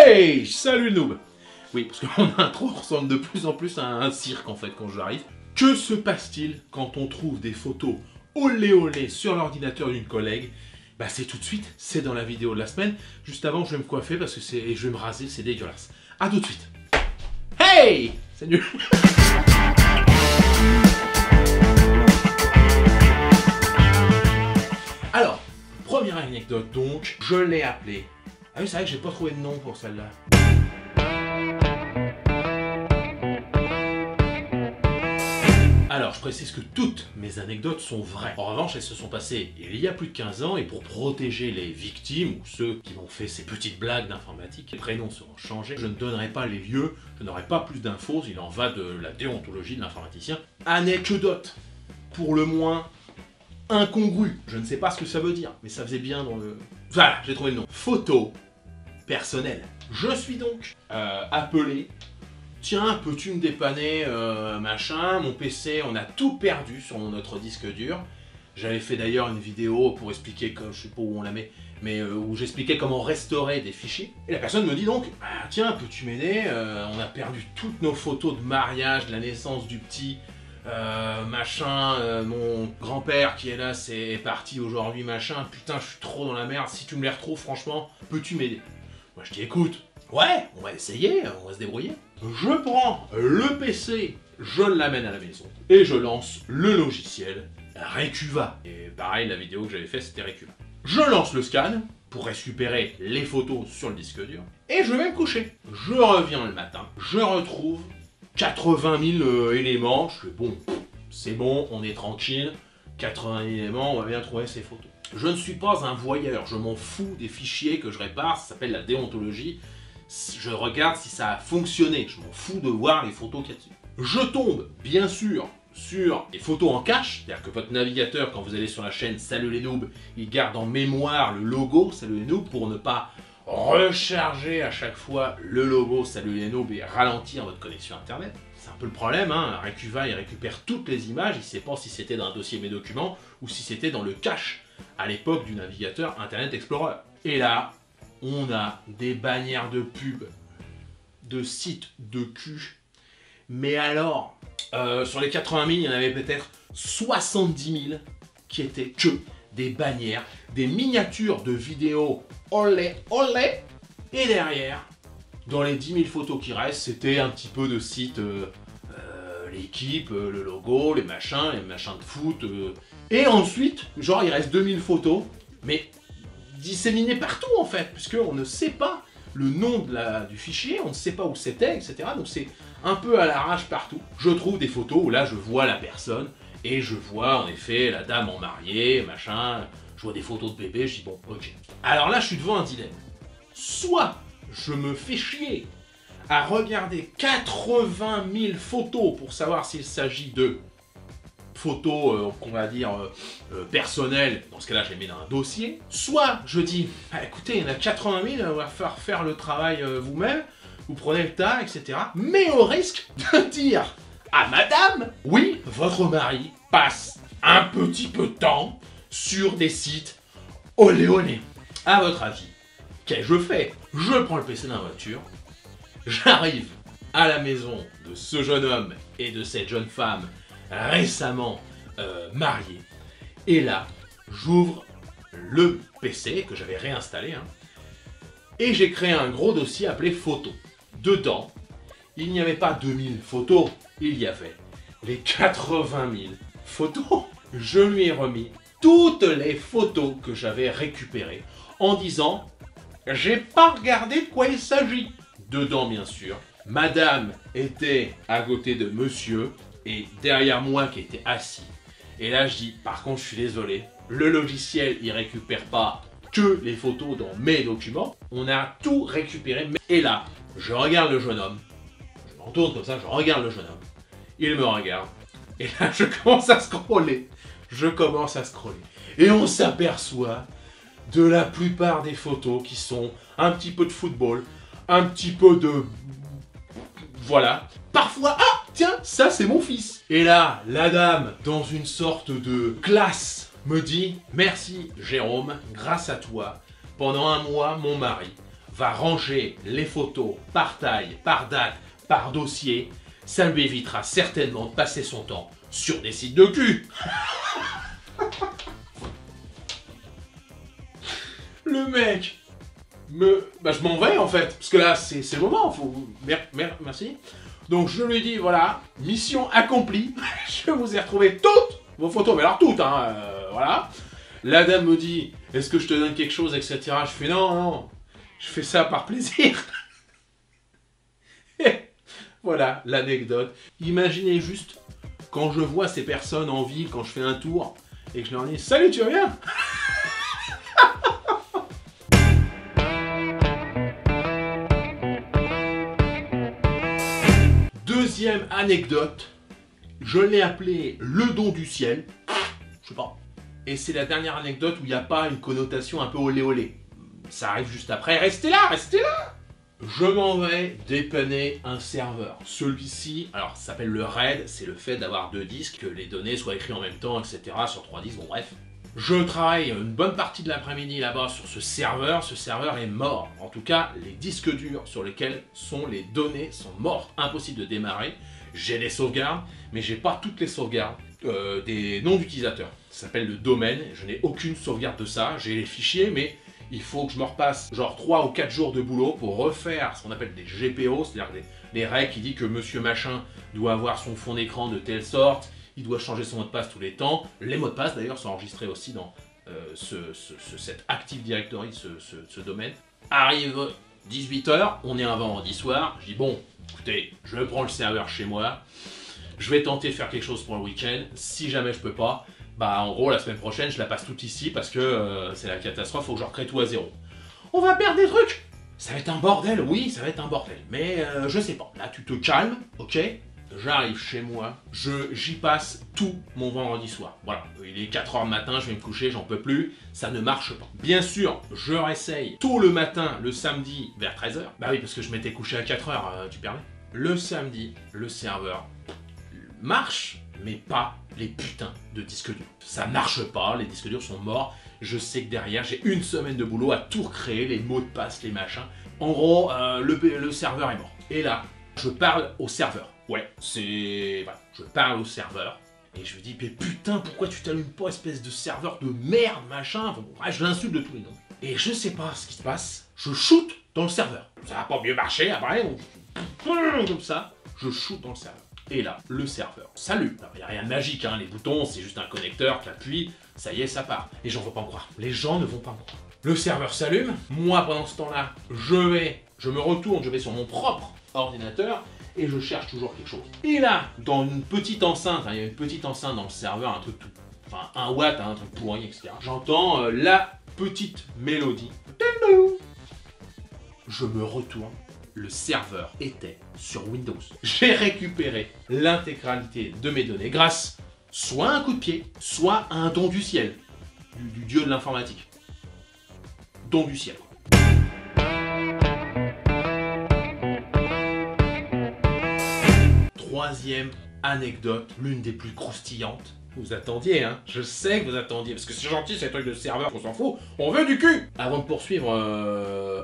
Hey, salut le noob. Oui, parce que mon intro ressemble de plus en plus à un cirque en fait quand j'arrive. Que se passe-t-il quand on trouve des photos olé olé sur l'ordinateur d'une collègue? Bah c'est tout de suite, c'est dans la vidéo de la semaine. Juste avant, je vais me coiffer parce que et je vais me raser, c'est dégueulasse. A tout de suite. Hey, c'est nul. Alors, première anecdote donc, je l'ai appelée. Ah oui, c'est vrai que j'ai pas trouvé de nom pour celle-là. Alors, je précise que toutes mes anecdotes sont vraies. En revanche, elles se sont passées il y a plus de 15 ans et pour protéger les victimes ou ceux qui m'ont fait ces petites blagues d'informatique, les prénoms seront changés. Je ne donnerai pas les lieux, je n'aurai pas plus d'infos, il en va de la déontologie de l'informaticien. Anecdote, pour le moins incongrue. Je ne sais pas ce que ça veut dire, mais ça faisait bien dans le... Voilà, j'ai trouvé le nom. Photo personnelle. Je suis donc appelé. Tiens, peux-tu me dépanner, machin, mon PC, on a tout perdu sur notre disque dur. J'avais fait d'ailleurs une vidéo pour expliquer, je sais pas où on la met, mais où j'expliquais comment restaurer des fichiers. Et la personne me dit donc, ah, tiens, peux-tu m'aider, on a perdu toutes nos photos de mariage, de la naissance du petit, machin, mon grand-père qui est là, est parti aujourd'hui, machin, putain, je suis trop dans la merde, si tu me les retrouves, franchement, peux-tu m'aider? Moi je dis, écoute, ouais, on va essayer, on va se débrouiller. Je prends le PC, je l'amène à la maison et je lance le logiciel Recuva. Et pareil, la vidéo que j'avais faite, c'était Recuva. Je lance le scan pour récupérer les photos sur le disque dur et je vais me coucher. Je reviens le matin, je retrouve 80 000 éléments. Je fais bon, c'est bon, on est tranquille. 80 000 éléments, on va bien trouver ces photos. Je ne suis pas un voyeur, je m'en fous des fichiers que je répare, ça s'appelle la déontologie. Je regarde si ça a fonctionné, je m'en fous de voir les photos qu'il y a dessus. Je tombe, bien sûr, sur les photos en cache, c'est-à-dire que votre navigateur, quand vous allez sur la chaîne Salut les noobs, il garde en mémoire le logo Salut les noobs pour ne pas recharger à chaque fois le logo Salut les noobs et ralentir votre connexion internet. C'est un peu le problème, hein. Recuva il récupère toutes les images, il ne sait pas si c'était dans un dossier Mes documents ou si c'était dans le cache à l'époque du navigateur Internet Explorer. Et là, on a des bannières de pub, de sites de cul. Mais alors, sur les 80 000, il y en avait peut-être 70 000 qui étaient que des bannières, des miniatures de vidéos olé olé. Et derrière, dans les 10 000 photos qui restent, c'était un petit peu de sites, l'équipe, le logo, les machins de foot. Et ensuite, genre il reste 2000 photos, mais disséminées partout en fait, puisqu'on ne sait pas le nom du fichier, on ne sait pas où c'était, etc. Donc c'est un peu à l'arrache partout. Je trouve des photos où là je vois la personne, et je vois en effet la dame en mariée, machin, je vois des photos de bébé, je dis bon, ok. Alors là je suis devant un dilemme. Soit je me fais chier à regarder 80 000 photos pour savoir s'il s'agit de photos, qu'on va dire, personnelles, dans ce cas-là, je les mets dans un dossier. Soit je dis, ah, écoutez, il y en a 80 000, on va faire le travail vous-même, vous prenez le tas, etc. Mais au risque de dire à madame, oui, votre mari passe un petit peu de temps sur des sites olé olé. À votre avis, qu'est-ce que je fais? Je prends le PC dans la voiture, j'arrive à la maison de ce jeune homme et de cette jeune femme récemment mariés. Et là, j'ouvre le PC que j'avais réinstallé. Hein, et j'ai créé un gros dossier appelé photos. Dedans, il n'y avait pas 2000 photos, il y avait les 80 000 photos. Je lui ai remis toutes les photos que j'avais récupérées en disant « J'ai pas regardé de quoi il s'agit ». Dedans, bien sûr, madame était à côté de monsieur et derrière moi qui était assis. Et là je dis, par contre je suis désolé, le logiciel il récupère pas que les photos dans mes documents, on a tout récupéré. Et là, je regarde le jeune homme, je m'entourne comme ça, je regarde le jeune homme, il me regarde, et là je commence à scroller, et on s'aperçoit de la plupart des photos qui sont un petit peu de football, un petit peu de... Voilà. Parfois, ah, tiens, ça c'est mon fils. Et là, la dame, dans une sorte de classe, me dit « Merci Jérôme, grâce à toi, pendant un mois, mon mari va ranger les photos par taille, par date, par dossier, ça lui évitera certainement de passer son temps sur des sites de cul. Le mec je m'en vais en fait, parce que là c'est le moment, faut... Merci. Donc je lui dis voilà, mission accomplie, je vous ai retrouvé toutes vos photos, mais alors toutes, hein, voilà. La dame me dit, est-ce que je te donne quelque chose, etc. Je fais non, je fais ça par plaisir. Voilà l'anecdote. Imaginez juste, quand je vois ces personnes en ville, quand je fais un tour, et que je leur dis, salut, tu vas bien? Deuxième anecdote, je l'ai appelé le don du ciel. Je sais pas. Et c'est la dernière anecdote où il n'y a pas une connotation un peu olé olé. Ça arrive juste après. Restez là, restez là! Je m'en vais dépanner un serveur. Celui-ci, alors ça s'appelle le RAID, c'est le fait d'avoir 2 disques, que les données soient écrites en même temps, etc. sur 3 disques, bon bref. Je travaille une bonne partie de l'après-midi là-bas sur ce serveur est mort. En tout cas, les disques durs sur lesquels sont les données sont morts, impossible de démarrer. J'ai des sauvegardes, mais j'ai pas toutes les sauvegardes des noms d'utilisateurs. Ça s'appelle le domaine, je n'ai aucune sauvegarde de ça, j'ai les fichiers, mais il faut que je me repasse genre 3 ou 4 jours de boulot pour refaire ce qu'on appelle des GPO, c'est-à-dire des règles qui disent que monsieur machin doit avoir son fond d'écran de telle sorte, il doit changer son mot de passe tous les temps. Les mots de passe d'ailleurs sont enregistrés aussi dans cet Active Directory, ce domaine. Arrive 18h, on est un vendredi soir, je dis bon, écoutez, je prends le serveur chez moi, je vais tenter de faire quelque chose pour le week-end, si jamais je peux pas, bah en gros la semaine prochaine je la passe toute ici parce que c'est la catastrophe, faut que je recrée tout à zéro. On va perdre des trucs, ça va être un bordel, oui ça va être un bordel, mais je sais pas, là tu te calmes, ok? J'arrive chez moi, j'y passe tout mon vendredi soir. Voilà, il est 4h du matin, je vais me coucher, j'en peux plus, ça ne marche pas. Bien sûr, je réessaye tôt le matin, le samedi, vers 13h. Bah oui, parce que je m'étais couché à 4h, tu permets. Le samedi, le serveur marche, mais pas les putains de disques durs. Ça marche pas, les disques durs sont morts. Je sais que derrière, j'ai une semaine de boulot à tout recréer, les mots de passe, les machins. En gros, le serveur est mort. Et là, je parle au serveur. Ouais, c'est... Voilà, je parle au serveur. Et je lui dis, mais putain, pourquoi tu t'allumes pas, espèce de serveur de merde, machin. Enfin, bon, je l'insulte de tous les noms. Et je sais pas ce qui se passe. Je shoot dans le serveur. Ça va pas mieux marcher après. Comme ça, je shoot dans le serveur. Et là, le serveur s'allume. Il n'y a rien de magique, hein. Les boutons, c'est juste un connecteur qui appuie. Ça y est, ça part. Les gens vont pas me croire. Les gens ne vont pas me croire. Le serveur s'allume. Moi, pendant ce temps-là, je me retourne, je vais sur mon propre ordinateur. Et je cherche toujours quelque chose. Et là, dans une petite enceinte, il y a une petite enceinte dans le serveur, un truc tout... Enfin, 1 watt, un truc pourri, etc. J'entends la petite mélodie. Je me retourne. Le serveur était sur Windows. J'ai récupéré l'intégralité de mes données grâce soit à un coup de pied, soit à un don du ciel. Du dieu de l'informatique. Don du ciel. Troisième anecdote, l'une des plus croustillantes. Vous attendiez, hein? Je sais que vous attendiez, parce que c'est gentil ces trucs de serveur, on s'en fout. On veut du cul! Avant de poursuivre,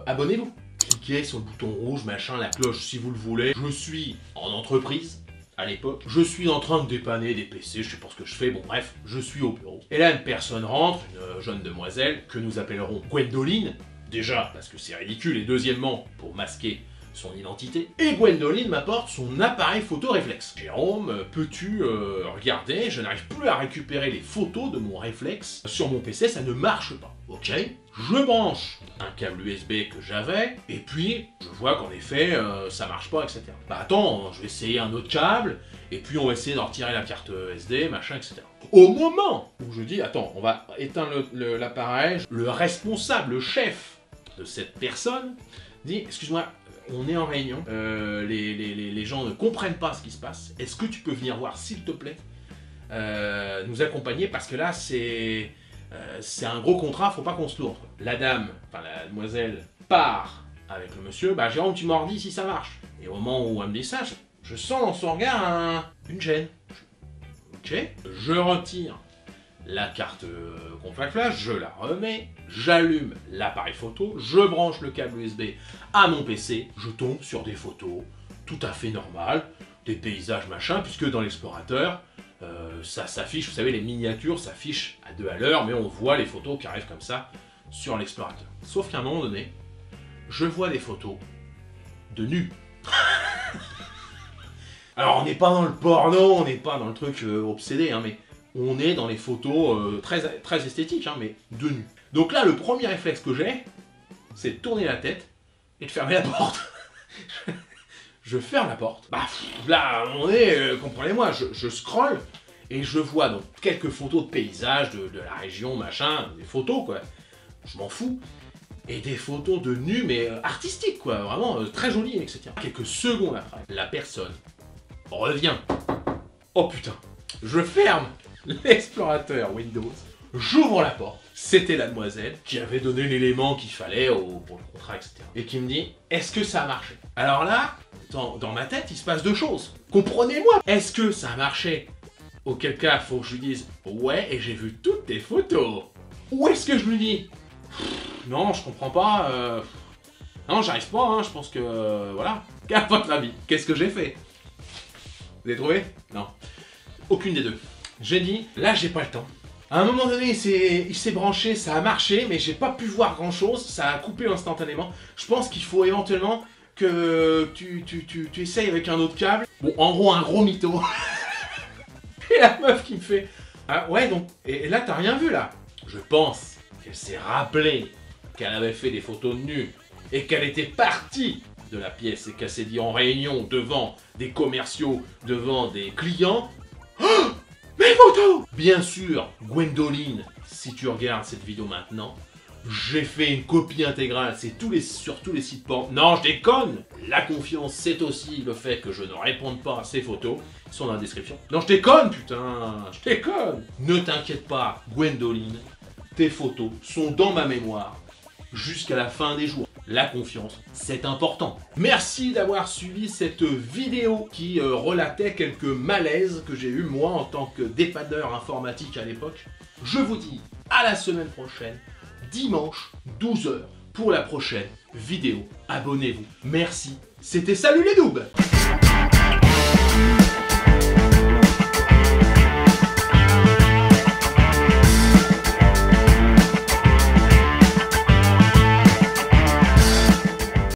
abonnez-vous. Cliquez sur le bouton rouge, machin, la cloche si vous le voulez. Je suis en entreprise, à l'époque. Je suis en train de dépanner des PC, je sais pas ce que je fais, bon bref, je suis au bureau. Et là, une personne rentre, une jeune demoiselle, que nous appellerons Gwendoline. Déjà, parce que c'est ridicule, et deuxièmement, pour masquer son identité. Et Gwendoline m'apporte son appareil photo réflexe. Jérôme, peux-tu regarder? Je n'arrive plus à récupérer les photos de mon réflexe. Sur mon PC, ça ne marche pas. Ok, je branche un câble USB que j'avais, et puis je vois qu'en effet, ça marche pas, etc. Bah attends, je vais essayer un autre câble, et puis on va essayer d'en retirer la carte SD, machin, etc. Au moment où je dis, attends, on va éteindre l'appareil, le responsable, le chef de cette personne, dit, excuse-moi, on est en réunion, les gens ne comprennent pas ce qui se passe, est-ce que tu peux venir voir, s'il te plaît, nous accompagner, parce que là, c'est un gros contrat, faut pas qu'on se lourde. La dame, enfin la demoiselle, part avec le monsieur, bah Jérôme, tu m'en redis si ça marche. Et au moment où elle me dit ça, je sens dans son regard une gêne. Ok, je retire la carte Compact Flash, je la remets, j'allume l'appareil photo, je branche le câble USB à mon PC, je tombe sur des photos tout à fait normales, des paysages machin, puisque dans l'explorateur, ça s'affiche, vous savez, les miniatures s'affichent à 2 à l'heure, mais on voit les photos qui arrivent comme ça sur l'explorateur. Sauf qu'à un moment donné, je vois des photos de nus. Alors on n'est pas dans le porno, on n'est pas dans le truc obsédé, hein, mais on est dans les photos très esthétiques, hein, mais de nus. Donc là, le premier réflexe que j'ai, c'est de tourner la tête et de fermer la porte. Je ferme la porte. Bah, là, on est, comprenez-moi, je scrolle et je vois donc quelques photos de paysages de la région, machin, des photos, quoi. Je m'en fous. Et des photos de nus, mais artistiques, quoi, vraiment très jolies, etc. Quelques secondes après, la personne revient. Oh putain, je ferme l'explorateur Windows, j'ouvre la porte. C'était la demoiselle qui avait donné l'élément qu'il fallait pour le contrat, etc. Et qui me dit, est-ce que ça a marché? Alors là, dans ma tête, il se passe deux choses. Comprenez-moi. Est-ce que ça a marché? Auquel cas, il faut que je lui dise, ouais, et j'ai vu toutes tes photos. Ou est-ce que je lui dis, non, je comprends pas, non, j'arrive pas, hein, je pense que, voilà. Qu'à votre avis, qu'est-ce que j'ai fait? Vous avez trouvé? Non. Aucune des deux. J'ai dit, là, j'ai pas le temps. À un moment donné, il s'est branché, ça a marché, mais j'ai pas pu voir grand-chose, ça a coupé instantanément. Je pense qu'il faut éventuellement que tu essayes avec un autre câble. Bon, en gros, un gros mytho. Et la meuf qui me fait, ah ouais, donc, et là, t'as rien vu, là? Je pense qu'elle s'est rappelée qu'elle avait fait des photos de nus et qu'elle était partie de la pièce et qu'elle s'est dit en réunion devant des commerciaux, devant des clients, oh, mes photos! Bien sûr, Gwendoline, si tu regardes cette vidéo maintenant, j'ai fait une copie intégrale, c'est sur tous les sites porn. Non, je déconne! La confiance, c'est aussi le fait que je ne réponde pas à ces photos. Ils sont dans la description. Non, je déconne, putain! Je déconne! Ne t'inquiète pas, Gwendoline, tes photos sont dans ma mémoire jusqu'à la fin des jours. La confiance, c'est important. Merci d'avoir suivi cette vidéo qui relatait quelques malaises que j'ai eu moi en tant que dépanneur informatique à l'époque. Je vous dis à la semaine prochaine, dimanche 12 h pour la prochaine vidéo. Abonnez-vous. Merci. C'était Salut les noobs!